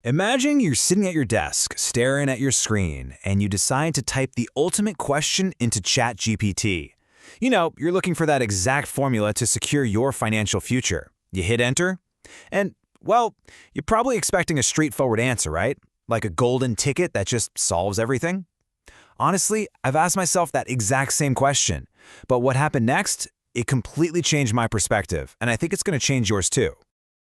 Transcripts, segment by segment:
Imagine you're sitting at your desk, staring at your screen, and you decide to type the ultimate question into ChatGPT. You're looking for that exact formula to secure your financial future. You hit enter, and, well, you're probably expecting a straightforward answer, right? Like a golden ticket that just solves everything? Honestly, I've asked myself that exact same question. But what happened next? It completely changed my perspective, and I think it's going to change yours too.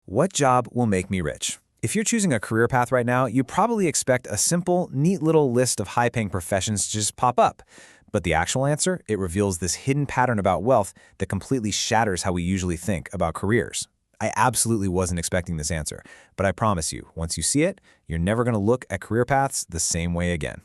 What job will make me rich? If you're choosing a career path right now, you probably expect a simple, neat little list of high-paying professions to just pop up. But the actual answer, it reveals this hidden pattern about wealth that completely shatters how we usually think about careers. I absolutely wasn't expecting this answer, but I promise you, once you see it, you're never going to look at career paths the same way again.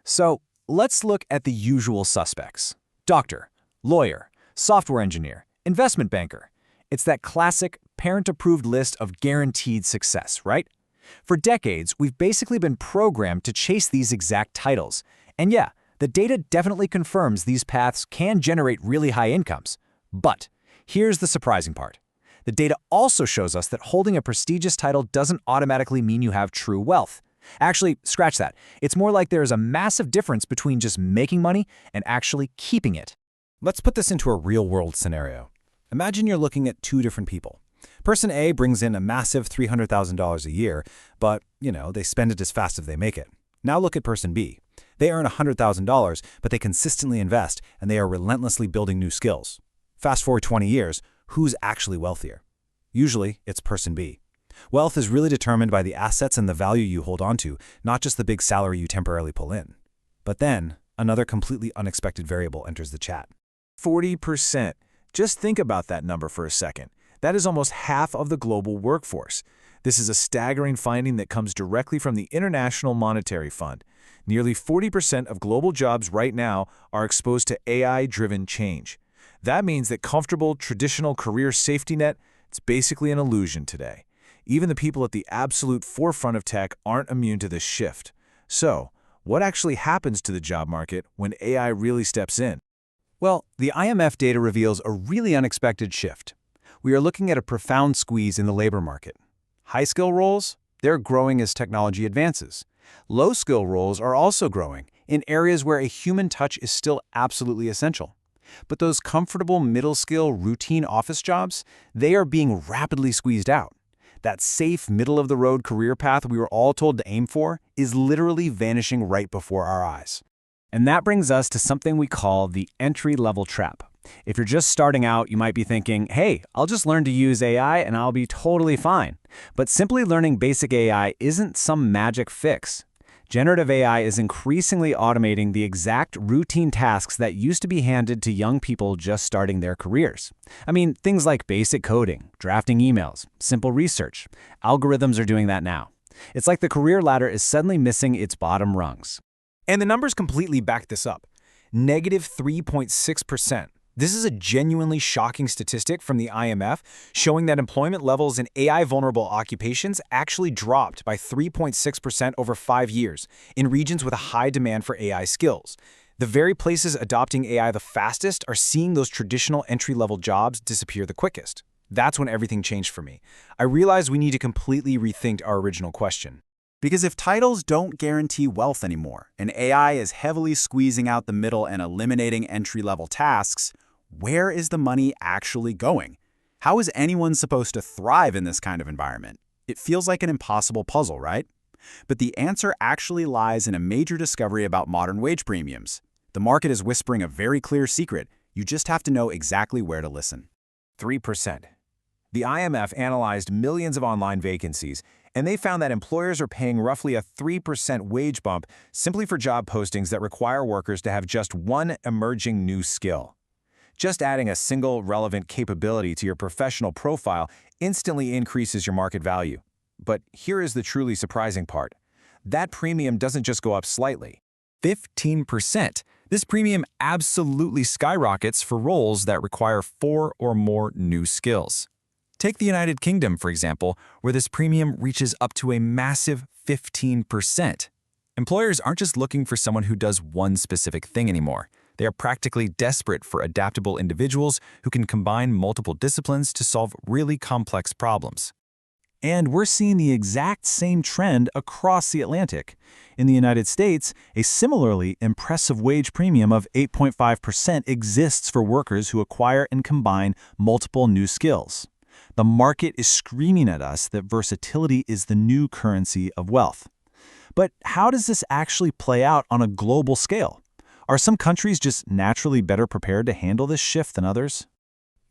So, let's look at the usual suspects. Doctor, lawyer, software engineer, investment banker. It's that classic, parent-approved list of guaranteed success, right? For decades, we've basically been programmed to chase these exact titles. And yeah, the data definitely confirms these paths can generate really high incomes. But here's the surprising part. The data also shows us that holding a prestigious title doesn't automatically mean you have true wealth. Actually, scratch that. It's more like there is a massive difference between just making money and actually keeping it. Let's put this into a real-world scenario. Imagine you're looking at two different people. Person A brings in a massive $300,000 a year, but, they spend it as fast as they make it. Now look at person B. They earn $100,000, but they consistently invest, and they are relentlessly building new skills. Fast forward 20 years, who's actually wealthier? Usually, it's person B. Wealth is really determined by the assets and the value you hold onto, not just the big salary you temporarily pull in. But then, another completely unexpected variable enters the chat. 40%. Just think about that number for a second. That is almost half of the global workforce. This is a staggering finding that comes directly from the International Monetary Fund. Nearly 40% of global jobs right now are exposed to AI-driven change. That means that comfortable, traditional career safety net, it's basically an illusion today. Even the people at the absolute forefront of tech aren't immune to this shift. So, what actually happens to the job market when AI really steps in? Well, the IMF data reveals a really unexpected shift. We are looking at a profound squeeze in the labor market. High-skill roles, they're growing as technology advances. Low-skill roles are also growing in areas where a human touch is still absolutely essential. But those comfortable middle-skill routine office jobs, they are being rapidly squeezed out. That safe, middle-of-the-road career path we were all told to aim for is literally vanishing right before our eyes. And that brings us to something we call the entry-level trap. If you're just starting out, you might be thinking, hey, I'll just learn to use AI and I'll be totally fine. But simply learning basic AI isn't some magic fix. Generative AI is increasingly automating the exact routine tasks that used to be handed to young people just starting their careers. I mean, things like basic coding, drafting emails, simple research. Algorithms are doing that now. It's like the career ladder is suddenly missing its bottom rungs. And the numbers completely back this up. Negative 3.6%. This is a genuinely shocking statistic from the IMF, showing that employment levels in AI-vulnerable occupations actually dropped by 3.6% over 5 years in regions with a high demand for AI skills. The very places adopting AI the fastest are seeing those traditional entry-level jobs disappear the quickest. That's when everything changed for me. I realized we need to completely rethink our original question. Because if titles don't guarantee wealth anymore, and AI is heavily squeezing out the middle and eliminating entry-level tasks, where is the money actually going? How is anyone supposed to thrive in this kind of environment? It feels like an impossible puzzle, right? But the answer actually lies in a major discovery about modern wage premiums. The market is whispering a very clear secret. You just have to know exactly where to listen. 3%. The IMF analyzed millions of online vacancies, and they found that employers are paying roughly a 3% wage bump simply for job postings that require workers to have just one emerging new skill. Just adding a single relevant capability to your professional profile instantly increases your market value. But here is the truly surprising part. That premium doesn't just go up slightly. 15%. This premium absolutely skyrockets for roles that require 4 or more new skills. Take the United Kingdom, for example, where this premium reaches up to a massive 15%. Employers aren't just looking for someone who does one specific thing anymore. They are practically desperate for adaptable individuals who can combine multiple disciplines to solve really complex problems. And we're seeing the exact same trend across the Atlantic. In the United States, a similarly impressive wage premium of 8.5% exists for workers who acquire and combine multiple new skills. The market is screaming at us that versatility is the new currency of wealth. But how does this actually play out on a global scale? Are some countries just naturally better prepared to handle this shift than others?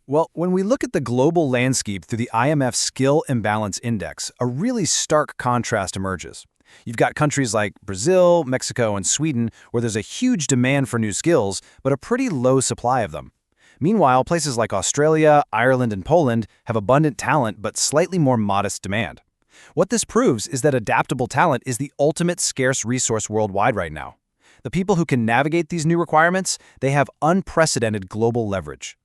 Well, when we look at the global landscape through the IMF Skill Imbalance Index, a really stark contrast emerges. You've got countries like Brazil, Mexico, and Sweden where there's a huge demand for new skills, but a pretty low supply of them. Meanwhile, places like Australia, Ireland, and Poland have abundant talent but slightly more modest demand. What this proves is that adaptable talent is the ultimate scarce resource worldwide right now. The people who can navigate these new requirements, they have unprecedented global leverage.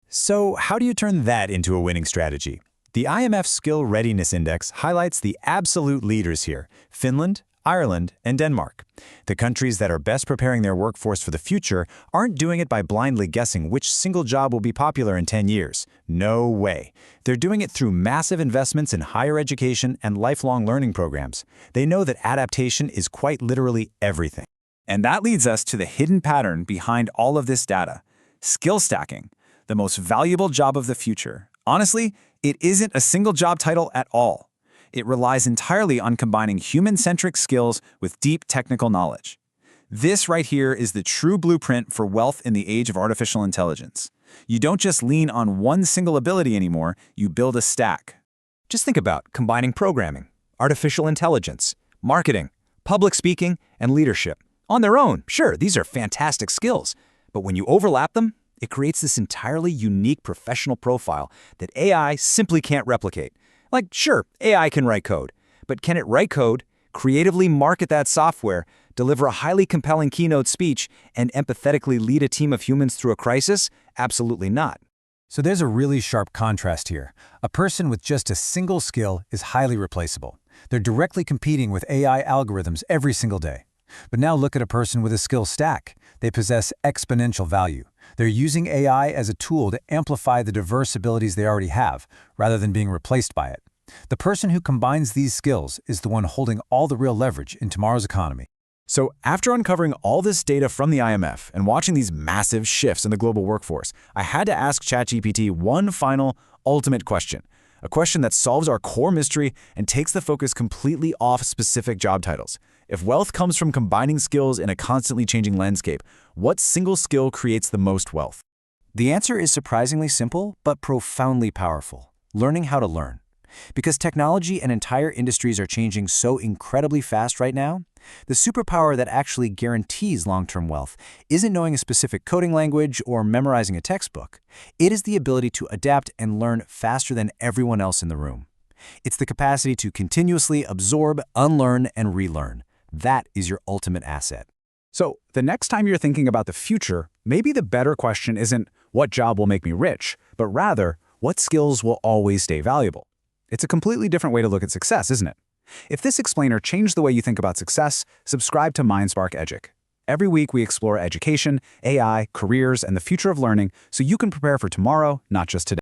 So how do you turn that into a winning strategy? The IMF Skill Readiness Index highlights the absolute leaders here: Finland, Ireland, and Denmark. The countries that are best preparing their workforce for the future aren't doing it by blindly guessing which single job will be popular in 10 years. No way. They're doing it through massive investments in higher education and lifelong learning programs. They know that adaptation is quite literally everything. And that leads us to the hidden pattern behind all of this data: skill stacking. The most valuable job of the future. Honestly, it isn't a single job title at all. It relies entirely on combining human-centric skills with deep technical knowledge. This right here is the true blueprint for wealth in the age of artificial intelligence. You don't just lean on one single ability anymore, you build a stack. Just think about combining programming, artificial intelligence, marketing, public speaking, and leadership. On their own, sure, these are fantastic skills, but when you overlap them, it creates this entirely unique professional profile that AI simply can't replicate. Like, sure, AI can write code, but can it write code, creatively market that software, deliver a highly compelling keynote speech, and empathetically lead a team of humans through a crisis? Absolutely not. So there's a really sharp contrast here. A person with just a single skill is highly replaceable. They're directly competing with AI algorithms every single day. But now look at a person with a skill stack. They possess exponential value. They're using AI as a tool to amplify the diverse abilities they already have, rather than being replaced by it. The person who combines these skills is the one holding all the real leverage in tomorrow's economy. So after uncovering all this data from the IMF and watching these massive shifts in the global workforce, I had to ask ChatGPT one final, ultimate question. A question that solves our core mystery and takes the focus completely off specific job titles. If wealth comes from combining skills in a constantly changing landscape, what single skill creates the most wealth? The answer is surprisingly simple, but profoundly powerful: learning how to learn. Because technology and entire industries are changing so incredibly fast right now, the superpower that actually guarantees long-term wealth isn't knowing a specific coding language or memorizing a textbook. It is the ability to adapt and learn faster than everyone else in the room. It's the capacity to continuously absorb, unlearn, and relearn. That is your ultimate asset. So the next time you're thinking about the future, maybe the better question isn't what job will make me rich, but rather what skills will always stay valuable. It's a completely different way to look at success, isn't it? If this explainer changed the way you think about success, subscribe to MindSpark Educ. Every week we explore education, AI, careers, and the future of learning so you can prepare for tomorrow, not just today.